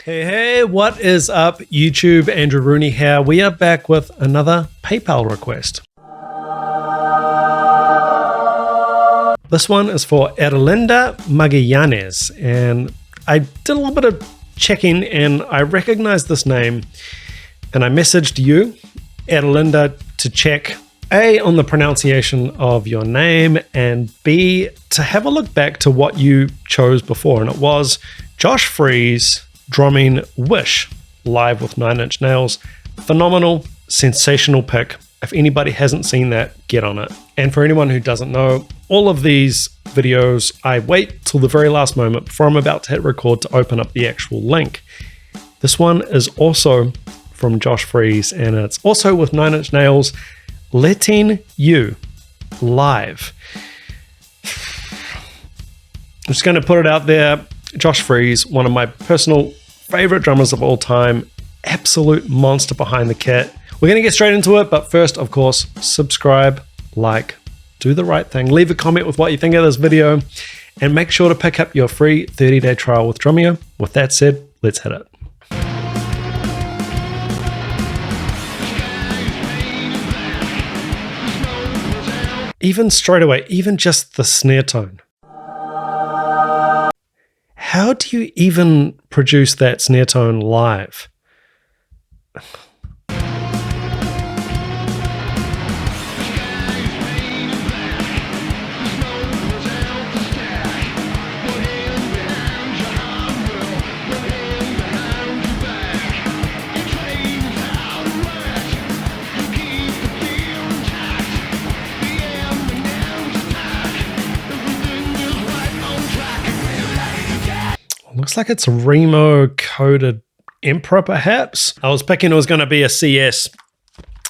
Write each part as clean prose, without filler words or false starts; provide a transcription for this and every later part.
Hey, what is up, YouTube? Andrew Rooney here. We are back with another PayPal request. This one is for Erlinda Magallanes, and I did a little bit of checking and I recognized this name, and I messaged you, Erlinda, to check A, on the pronunciation of your name, and B, to have a look back to what you chose before, and it was Josh Freese drumming Wish live with 9 Inch Nails. Phenomenal, sensational pick. If anybody hasn't seen that, get on it. And for anyone who doesn't know, all of these videos, I wait till the very last moment before I'm about to hit record to open up the actual link. This one is also from Josh Freese, and it's also with 9 Inch Nails, Letting You live. I'm just going to put it out there. Josh Freese, one of my personal favorite drummers of all time, absolute monster behind the kit. We're going to get straight into it, but first, of course, subscribe, like, do the right thing, leave a comment with what you think of this video, and make sure to pick up your free 30-day trial with Drumeo. With that said, let's hit it. Even straight away, even just the snare tone. How do you even produce that snare tone live? Looks like it's Remo coded Emperor, perhaps. I was picking it was going to be a CS.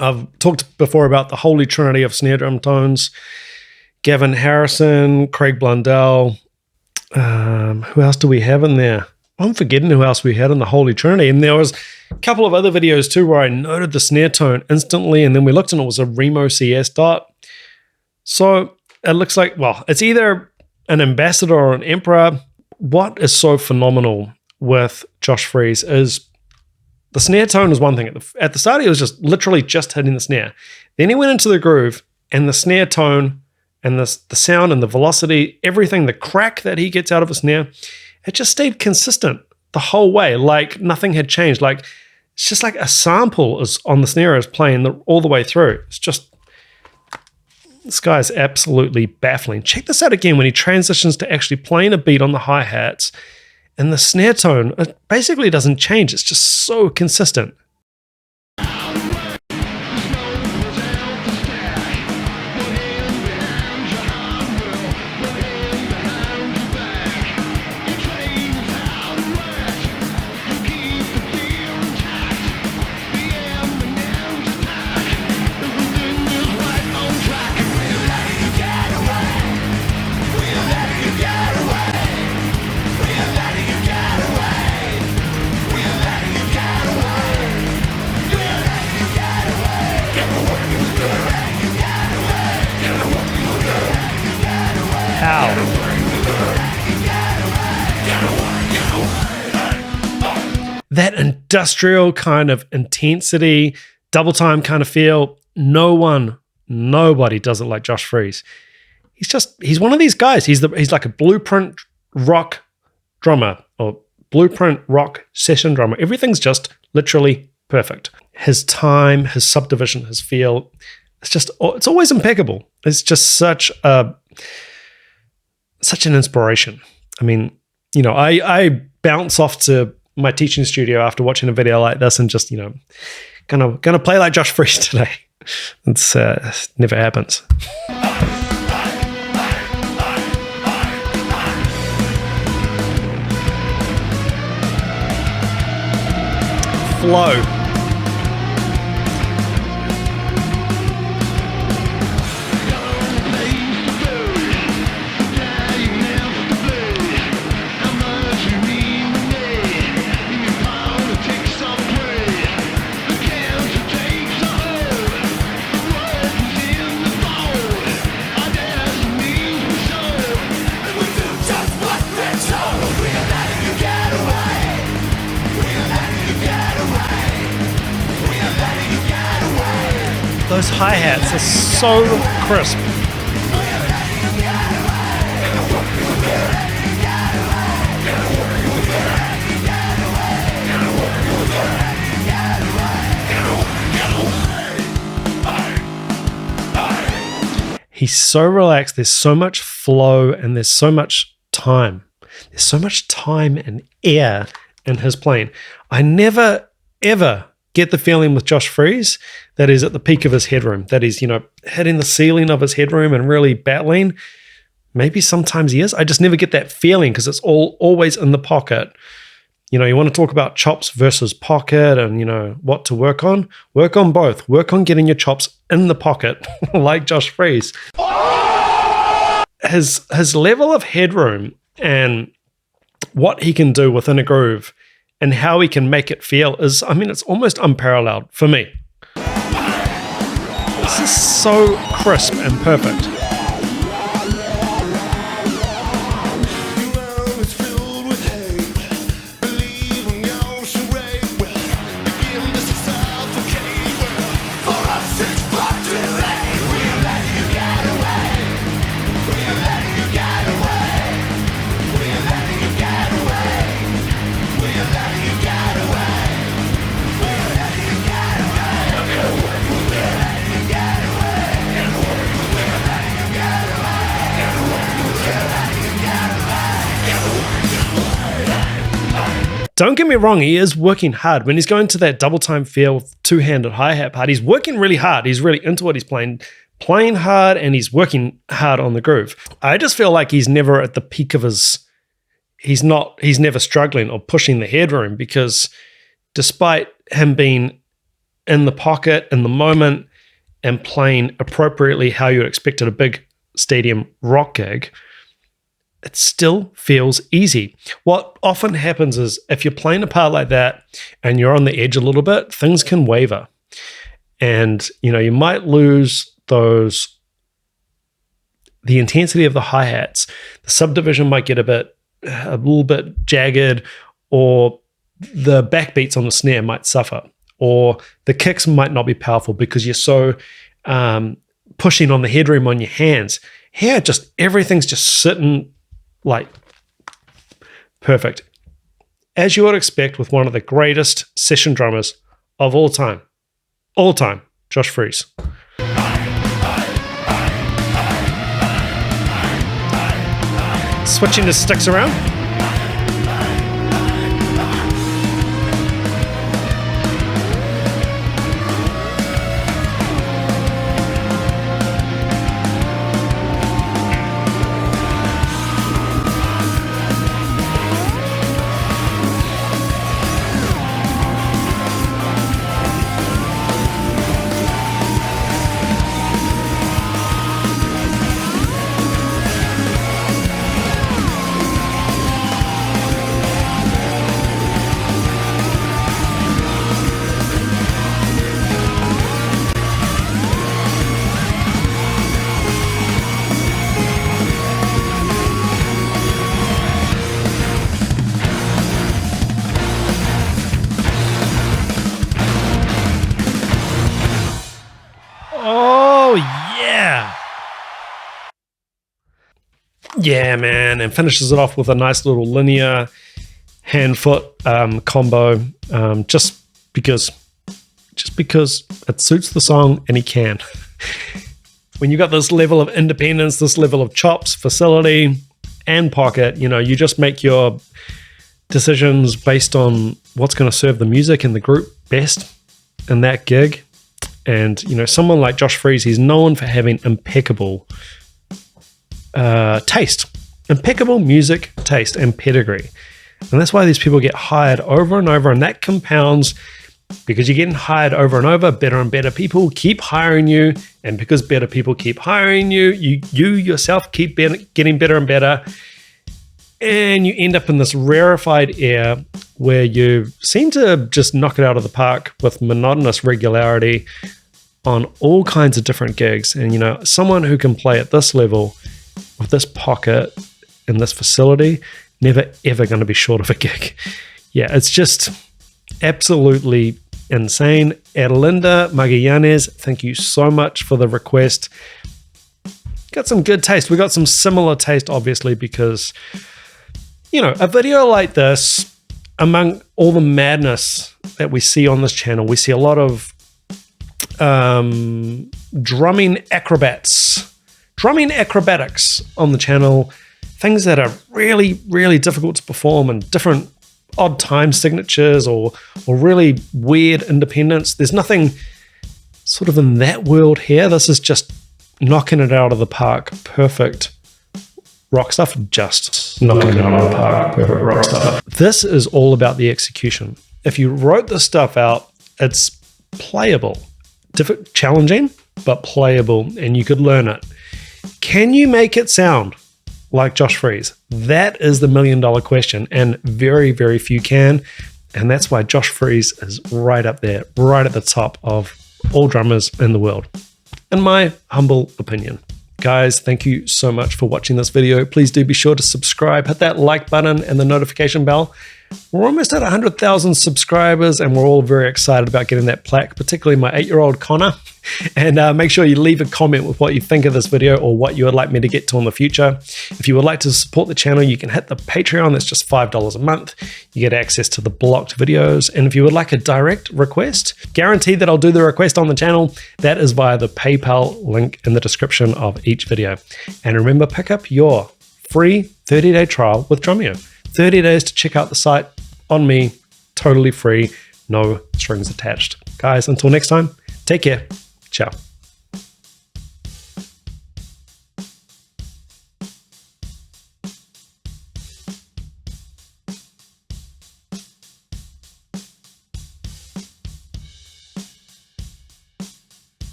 I've talked before about the holy trinity of snare drum tones. Gavin Harrison, Craig Blundell. Who else do we have in there? I'm forgetting who else we had in the holy trinity. And there was a couple of other videos too where I noted the snare tone instantly, and then we looked and it was a Remo CS dot. So it looks like, well, it's either an ambassador or an emperor. What is so phenomenal with Josh Freese is the snare tone is one thing. At the start, he was just literally just hitting the snare. Then he went into the groove, and the snare tone and the sound and the velocity, everything, the crack that he gets out of a snare, it just stayed consistent the whole way. Like nothing had changed. Like it's just like a sample is on the snare is playing all the way through. It's just, this guy is absolutely baffling. Check this out again when he transitions to actually playing a beat on the hi-hats, and the snare tone, it basically doesn't change. It's just so consistent. That industrial kind of intensity, double time kind of feel, nobody does it like Josh Freese. He's one of these guys. He's like a blueprint rock drummer or blueprint rock session drummer. Everything's just literally perfect. His time, his subdivision, his feel, it's always impeccable. It's just such an inspiration. I mean, you know, I bounce off to my teaching studio after watching a video like this and just, you know, gonna play like Josh Freese today. It's never happens. Flow. those hi-hats are so crisp. He's so relaxed. There's so much flow and there's so much time. There's so much time and air in his playing. I never, ever get the feeling with Josh Freese that he's at the peak of his headroom, that he's, hitting the ceiling of his headroom and really battling. Maybe sometimes he is. I just never get that feeling because it's always in the pocket. You want to talk about chops versus pocket and, what to work on. Work on both. Work on getting your chops in the pocket like Josh Freese. His level of headroom and what he can do within a groove and how he can make it feel is, it's almost unparalleled for me. This is so crisp and perfect. Don't get me wrong, he is working hard. When he's going to that double time feel with two-handed hi-hat part, he's working really hard. He's really into what he's playing hard, and he's working hard on the groove. I just feel like he's never at the peak of he's never struggling or pushing the headroom, because despite him being in the pocket, in the moment, and playing appropriately how you would expect at a big stadium rock gig, it still feels easy. What often happens is if you're playing a part like that and you're on the edge a little bit, things can waver. And, you might lose the intensity of the hi-hats. The subdivision might get a little bit jagged, or the backbeats on the snare might suffer, or the kicks might not be powerful because you're so pushing on the headroom on your hands. Here, everything's just sitting like perfect, as you would expect with one of the greatest session drummers of all time, Josh Freese. Switching the sticks around. Yeah, man, and finishes it off with a nice little linear hand-foot combo, just because it suits the song and he can. When you got this level of independence, this level of chops, facility, and pocket, you just make your decisions based on what's going to serve the music and the group best in that gig. And, someone like Josh Freese, he's known for having impeccable taste, impeccable music taste and pedigree. And that's why these people get hired over and over, and that compounds because you're getting hired over and over. Better and better people keep hiring you, and because better people keep hiring you, you yourself keep getting better and better, and you end up in this rarefied air where you seem to just knock it out of the park with monotonous regularity on all kinds of different gigs. And someone who can play at this level with this pocket and this facility, never ever going to be short of a gig. Yeah, it's just absolutely insane. Erlinda Magallanes, thank you so much for the request. Got some good taste. We got some similar taste, obviously, because, you know, a video like this, among all the madness that we see on this channel, we see a lot of drumming acrobatics on the channel, things that are really, really difficult to perform and different odd time signatures or really weird independence. There's nothing sort of in that world here. This is just knocking it out of the park. Perfect rock stuff. Just knocking it out of the park. Perfect rock stuff. This is all about the execution. If you wrote this stuff out, it's playable. Challenging, but playable, and you could learn it. Can you make it sound like Josh Freese? That is the $1 million question, and very, very few can. And that's why Josh Freese is right up there, right at the top of all drummers in the world, in my humble opinion. Guys, thank you so much for watching this video. Please do be sure to subscribe, hit that like button and the notification bell. We're almost at 100,000 subscribers, and we're all very excited about getting that plaque, particularly my 8-year-old Connor. And make sure you leave a comment with what you think of this video or what you would like me to get to in the future. If you would like to support the channel, you can hit the Patreon. That's just $5 a month. You get access to the blocked videos. And if you would like a direct request, guaranteed that I'll do the request on the channel, that is via the PayPal link in the description of each video. And remember, pick up your free 30-day trial with Drumeo. 30 days to check out the site on me, totally free, no strings attached. Guys, until next time, take care. Ciao.